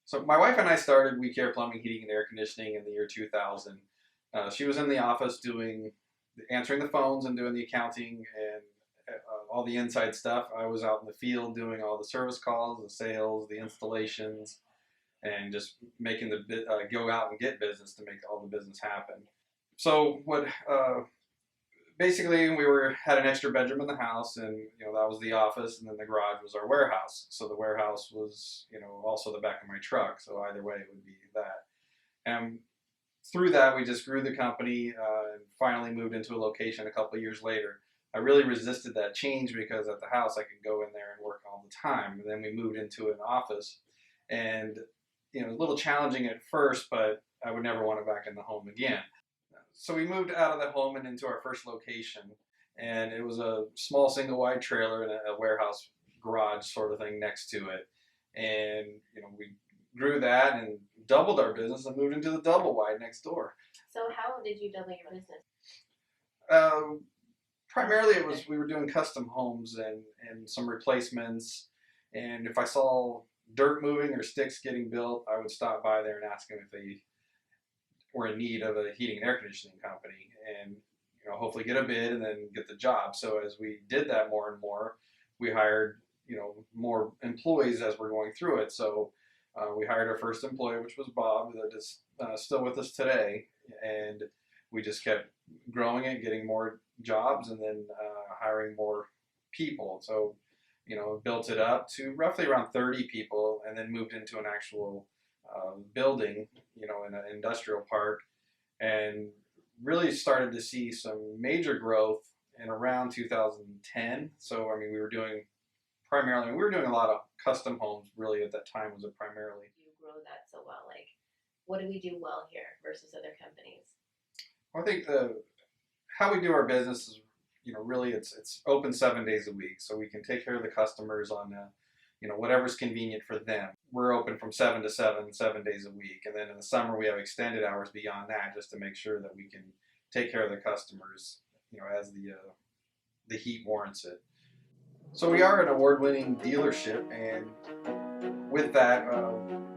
So my wife and I started We Care Plumbing, Heating, and Air Conditioning in the year 2000. She was in the office answering the phones and doing the accounting and all the inside stuff. I was out in the field doing all the service calls, the sales, the installations, and just making go out and get business to make all the business happen. So what basically we were had an extra bedroom in the house, and that was the office, and then the garage was our warehouse. So the warehouse was also the back of my truck, so either way it would be that. And through that we just grew the company, and finally moved into a location a couple of years later. I really resisted that change because at the house I could go in there and work all the time, and then we moved into an office, and it was a little challenging at first, but I would never want it back in the home again. So we moved out of the home and into our first location, and it was a small single wide trailer and a warehouse garage sort of thing next to it. And we grew that and doubled our business and moved into the double wide next door. So how did you double your business? Primarily it was we were doing custom homes and some replacements, and if I saw dirt moving or sticks getting built, I would stop by there and ask them if they were in need of a heating and air conditioning company, and hopefully get a bid and then get the job. So as we did that more and more, we hired more employees as we're going through it. So we hired our first employee, which was Bob, that is still with us today, and we just kept growing it, getting more jobs, and then hiring more people. So built it up to roughly around 30 people, and then moved into an actual building, in an industrial park, and really started to see some major growth in around 2010. So I mean, we were doing a lot of custom homes. Really, at that time, was it primarily. You grow that so well. Like, what do we do well here versus other companies? Well, I think how we do our business is, really it's open 7 days a week, so we can take care of the customers on whatever's convenient for them. We're open from 7 to 7 days a week, and then in the summer we have extended hours beyond that, just to make sure that we can take care of the customers, as the heat warrants it. So we are an award-winning dealership, and with that,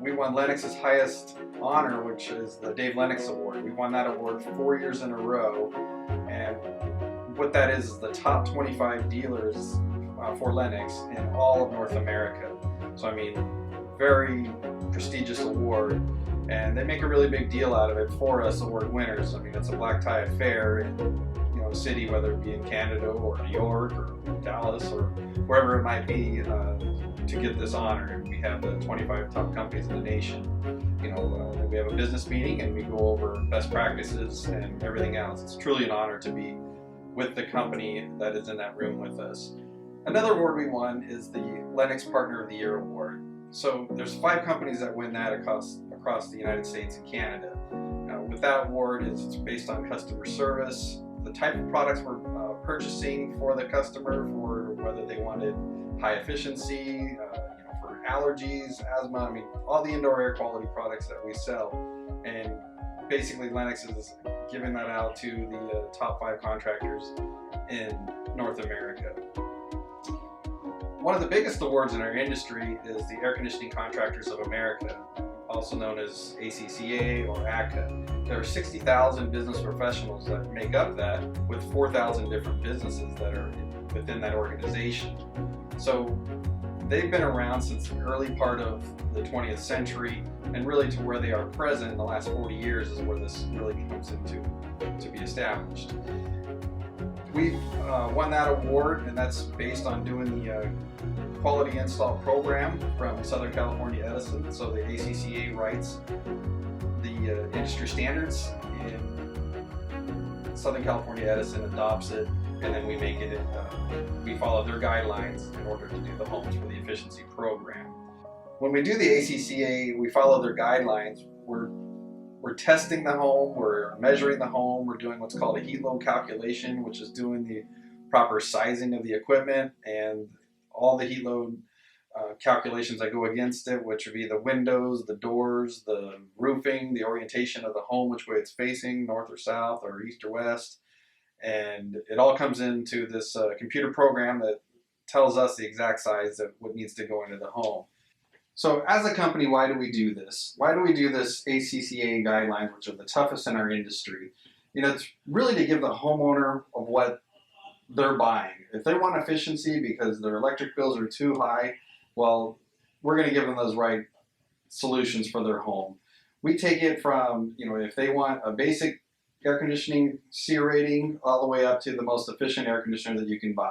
we won Lennox's highest honor, which is the Dave Lennox Award. We won that award 4 years in a row, and what that is the top 25 dealers for Lennox in all of North America. So I mean, very prestigious award, and they make a really big deal out of it for us award winners. I mean, it's a black tie affair in a city, whether it be in Canada or New York or Dallas or wherever it might be, to get this honor. And we have the 25 top companies in the nation. We have a business meeting and we go over best practices and everything else. It's truly an honor to be with the company that is in that room with us. Another award we won is the Lennox Partner of the Year Award. So there's 5 companies that win that across the United States and Canada. With that award, it's based on customer service, the type of products we're purchasing for the customer, for whether they wanted high efficiency, for allergies, asthma, I mean, all the indoor air quality products that we sell. And basically Lennox is giving that out to the top 5 contractors in North America. One of the biggest awards in our industry is the Air Conditioning Contractors of America, also known as ACCA or ACCA. There are 60,000 business professionals that make up that, with 4,000 different businesses that are within that organization. So they've been around since the early part of the 20th century, and really to where they are present in the last 40 years is where this really comes into to be established. We've won that award, and that's based on doing the quality install program from Southern California Edison. So the ACCA writes the industry standards, and Southern California Edison adopts it, and then we make it. We follow their guidelines in order to do the homes for the efficiency program. When we do the ACCA, we follow their guidelines. We're testing the home, we're measuring the home, we're doing what's called a heat load calculation, which is doing the proper sizing of the equipment and all the heat load calculations that go against it, which would be the windows, the doors, the roofing, the orientation of the home, which way it's facing, north or south or east or west. And it all comes into this computer program that tells us the exact size of what needs to go into the home. So as a company, why do we do this? Why do we do this ACCA guidelines, which are the toughest in our industry? It's really to give the homeowner of what they're buying. If they want efficiency because their electric bills are too high, well, we're going to give them those right solutions for their home. We take it from, if they want a basic air conditioning SEER rating all the way up to the most efficient air conditioner that you can buy.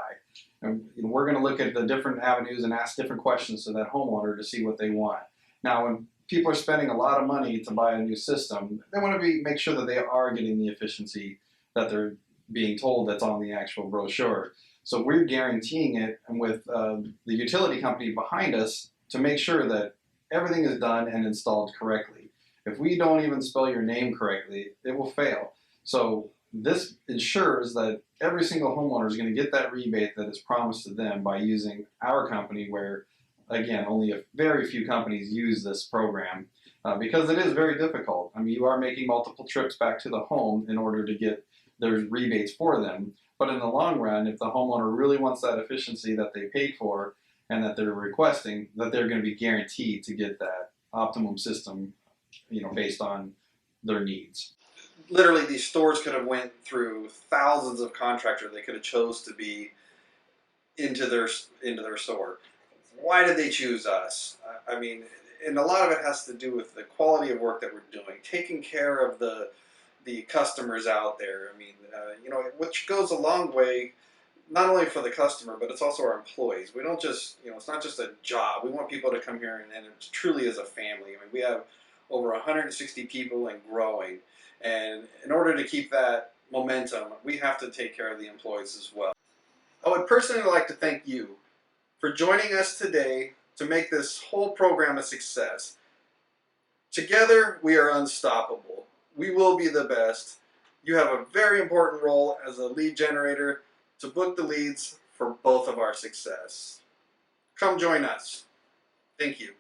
And we're going to look at the different avenues and ask different questions to that homeowner to see what they want. Now, when people are spending a lot of money to buy a new system, they want to make sure that they are getting the efficiency that they're being told that's on the actual brochure. So we're guaranteeing it, and with the utility company behind us to make sure that everything is done and installed correctly. If we don't even spell your name correctly, it will fail. So this ensures that every single homeowner is going to get that rebate that is promised to them by using our company, where, again, only a very few companies use this program because it is very difficult. I mean, you are making multiple trips back to the home in order to get those rebates for them. But in the long run, if the homeowner really wants that efficiency that they paid for and that they're requesting, that they're going to be guaranteed to get that optimum system, based on their needs. Literally, these stores could have went through thousands of contractors they could have chose to be into their store. Why did they choose us? I mean, and a lot of it has to do with the quality of work that we're doing, taking care of the customers out there. I mean, which goes a long way, not only for the customer, but it's also our employees. We don't just, it's not just a job. We want people to come here and it truly is a family. I mean, we have over 160 people and growing. And in order to keep that momentum, we have to take care of the employees as well. I would personally like to thank you for joining us today to make this whole program a success. Together, we are unstoppable. We will be the best. You have a very important role as a lead generator to book the leads for both of our success. Come join us. Thank you.